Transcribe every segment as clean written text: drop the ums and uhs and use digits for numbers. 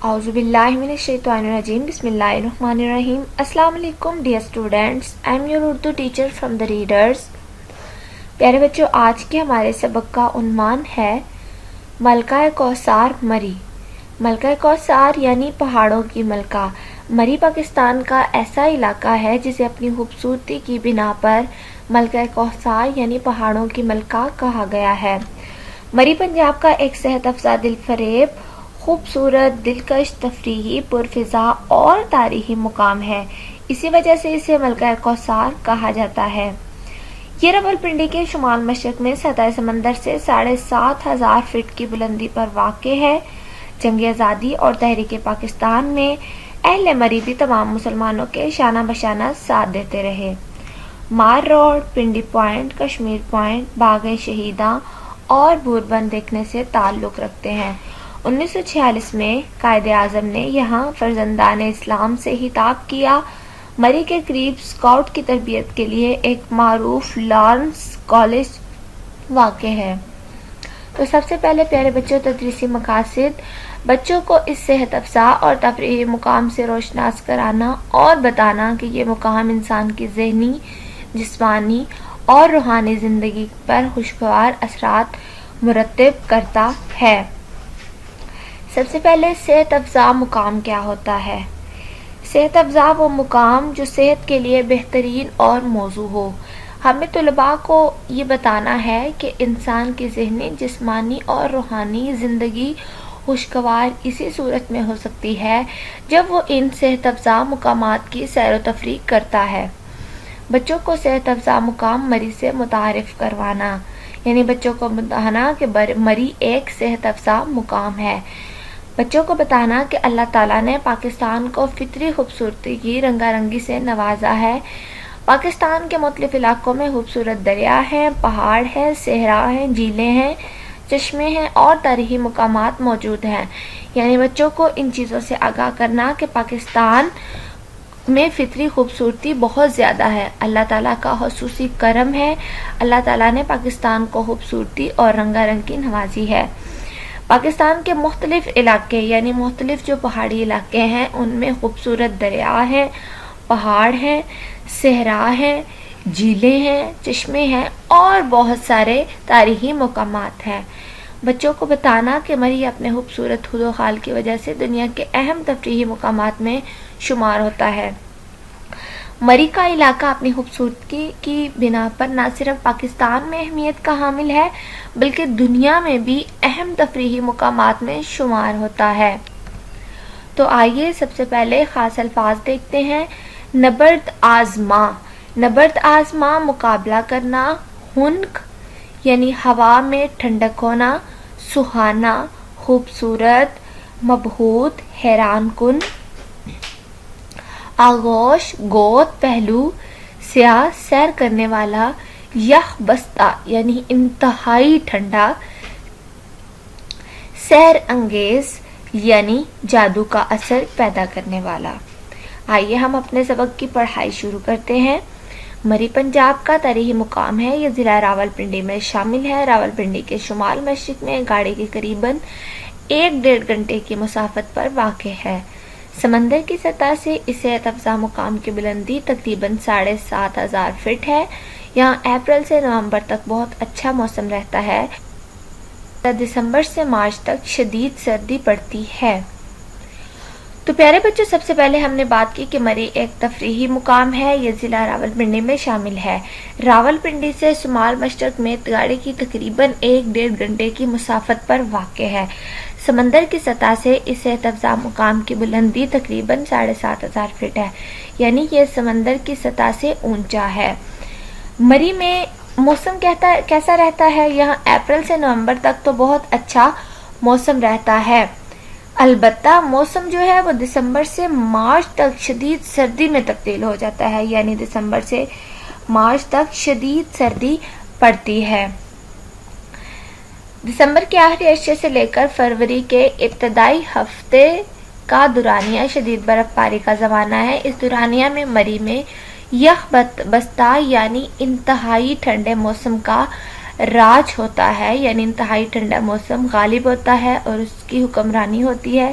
اعوذ باللہ من الشیطان الرجیم بسم اللہ الرحمن الرحیم. السلام علیکم dear students, I am your Urdu teacher from the readers. پیارے بچوں, آج کے ہمارے سبق کا عنوان ہے ملکہ کوثر مری. ملکہ کوثر یعنی پہاڑوں کی ملکہ. مری پاکستان کا ایسا علاقہ ہے جسے اپنی خوبصورتی کی بنا پر ملکہ کوثر یعنی پہاڑوں کی ملکہ کہا گیا ہے. مری پنجاب کا ایک صحت افزا, دل فریب, خوبصورت, دلکش, تفریحی, پرفضا اور تاریخی مقام ہے. اسی وجہ سے اسے ملکہ کوثر کہا جاتا ہے. یہ راولپنڈی کے شمال مشرق میں سطح سمندر سے 7,500 فٹ کی بلندی پر واقع ہے. جنگ آزادی اور تحریک پاکستان میں اہل مری بھی تمام مسلمانوں کے شانہ بشانہ ساتھ دیتے رہے. مار road, Pindi point, Kashmir point, باغ شہیداں اور بوربند دیکھنے سے تعلق رکھتے ہیں. 1946 میں قائد اعظم نے یہاں فرزندان اسلام سے خطاب کیا. مری کے قریب اسکاؤٹ کی تربیت کے لیے ایک معروف لارنس کالج واقع ہے. تو سب سے پہلے پیارے بچوں, تدریسی مقاصد. بچوں کو اس صحت افزا اور تفریحی مقام سے روشناس کرانا اور بتانا کہ یہ مقام انسان کی ذہنی, جسمانی اور روحانی زندگی پر خوشگوار اثرات مرتب کرتا ہے. سب سے پہلے صحت افزا مقام کیا ہوتا ہے؟ صحت افزا وہ مقام جو صحت کے لیے بہترین اور موزوں ہو. ہمیں طلباء کو یہ بتانا ہے کہ انسان کی ذہنی, جسمانی اور روحانی زندگی خوشگوار اسی صورت میں ہو سکتی ہے جب وہ ان صحت افزا مقامات کی سیر و تفریح کرتا ہے. بچوں کو صحت افزا مقام مری سے متعارف کروانا, یعنی بچوں کو بتانا کہ مری ایک صحت افزا مقام ہے. بچوں کو بتانا کہ اللہ تعالیٰ نے پاکستان کو فطری خوبصورتی کی رنگا رنگی سے نوازا ہے. پاکستان کے مختلف علاقوں میں خوبصورت دریا ہیں, پہاڑ ہیں, صحرا ہیں, جھیلیں ہیں, چشمے ہیں اور تاریخی مقامات موجود ہیں. یعنی بچوں کو ان چیزوں سے آگاہ کرنا کہ پاکستان میں فطری خوبصورتی بہت زیادہ ہے. اللہ تعالیٰ کا خصوصی کرم ہے. اللہ تعالیٰ نے پاکستان کو خوبصورتی اور رنگا رنگی نوازی ہے. پاکستان کے مختلف علاقے یعنی مختلف جو پہاڑی علاقے ہیں ان میں خوبصورت دریا ہیں, پہاڑ ہیں, صحرا ہیں, جھیلیں ہیں, چشمے ہیں اور بہت سارے تاریخی مقامات ہیں. بچوں کو بتانا کہ مری اپنے خوبصورت خود و خال کی وجہ سے دنیا کے اہم تفریحی مقامات میں شمار ہوتا ہے. مری کا علاقہ اپنی خوبصورتی کی بنا پر نہ صرف پاکستان میں اہمیت کا حامل ہے بلکہ دنیا میں بھی اہم تفریحی مقامات میں شمار ہوتا ہے. تو آئیے سب سے پہلے خاص الفاظ دیکھتے ہیں. نبرد آزما. نبرد آزما مقابلہ کرنا, خنک یعنی ہوا میں ٹھنڈک ہونا, سہانا, خوبصورت, مبہوت, حیران کن, آغوش, گود, پہلو, سیاہ, سیر کرنے والا, یخ بستہ یعنی انتہائی ٹھنڈا, سحر انگیز یعنی جادو کا اثر پیدا کرنے والا. آئیے ہم اپنے سبق کی پڑھائی شروع کرتے ہیں. مری پنجاب کا تاریخی مقام ہے. یہ ضلع راولپنڈی میں شامل ہے. راولپنڈی کے شمال مشرق میں گاڑی کے قریباً 1-1.5 گھنٹے کی مسافت پر واقع ہے. سمندر کی سطح سے اس صحت افزا مقام کی بلندی تقریباً 7,500 فٹ ہے. یہاں اپریل سے نومبر تک بہت اچھا موسم رہتا ہے. دسمبر سے مارچ تک شدید سردی پڑتی ہے. تو پیارے بچوں, سب سے پہلے ہم نے بات کی کہ مری ایک تفریحی مقام ہے. یہ ضلع راولپنڈی میں شامل ہے. راولپنڈی سے شمال مشرق میں گاڑی کی تقریباً 1-1.5 گھنٹے کی مسافت پر واقع ہے. سمندر کی سطح سے اس صحت افزا مقام کی بلندی تقریباً 7,500 فٹ ہے, یعنی یہ سمندر کی سطح سے اونچا ہے. مری میں موسم کیسا رہتا ہے؟ یہاں اپریل سے نومبر تک تو بہت اچھا موسم رہتا ہے. البتہ موسم جو ہے وہ دسمبر سے مارچ تک شدید سردی میں تبدیل ہو جاتا ہے, یعنی دسمبر سے مارچ تک شدید سردی پڑتی ہے. دسمبر کے آخری اشرے سے لے کر فروری کے ابتدائی ہفتے کا دورانیہ شدید برف باری کا زمانہ ہے. اس دورانیہ میں مری میں یخ بستہ یعنی انتہائی ٹھنڈے موسم کا راج ہوتا ہے, یعنی انتہائی ٹھنڈا موسم غالب ہوتا ہے اور اس کی حکمرانی ہوتی ہے.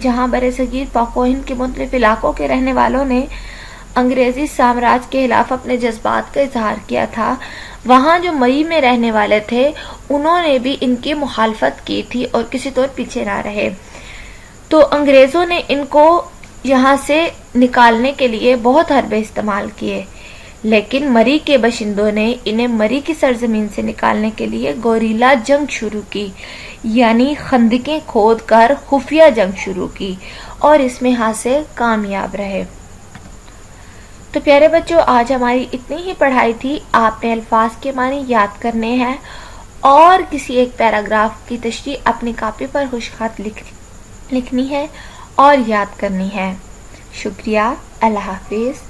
جہاں برصغیر پاک و ہند کے مختلف علاقوں کے رہنے والوں نے انگریزی سامراج کے خلاف اپنے جذبات کا اظہار کیا تھا، وہاں جو مئی میں رہنے والے تھے انہوں نے بھی ان کی مخالفت کی تھی اور کسی طور پیچھے نہ رہے۔ تو انگریزوں نے ان کو یہاں سے نکالنے کے لیے بہت حربے استعمال کیے، لیکن مری کے باشندوں نے انہیں مری کی سرزمین سے نکالنے کے لیے گوریلا جنگ شروع کی، یعنی خندقیں کھود کر خفیہ جنگ شروع کی، اور اس میں ہاں سے کامیاب رہے۔ تو پیارے بچوں، آج ہماری اتنی ہی پڑھائی تھی۔ آپ نے الفاظ کے معنی یاد کرنے ہیں اور کسی ایک پیراگراف کی تشریح اپنی کاپی پر خوش خط لکھنی ہے اور یاد کرنی ہے۔ شکریہ، اللہ حافظ۔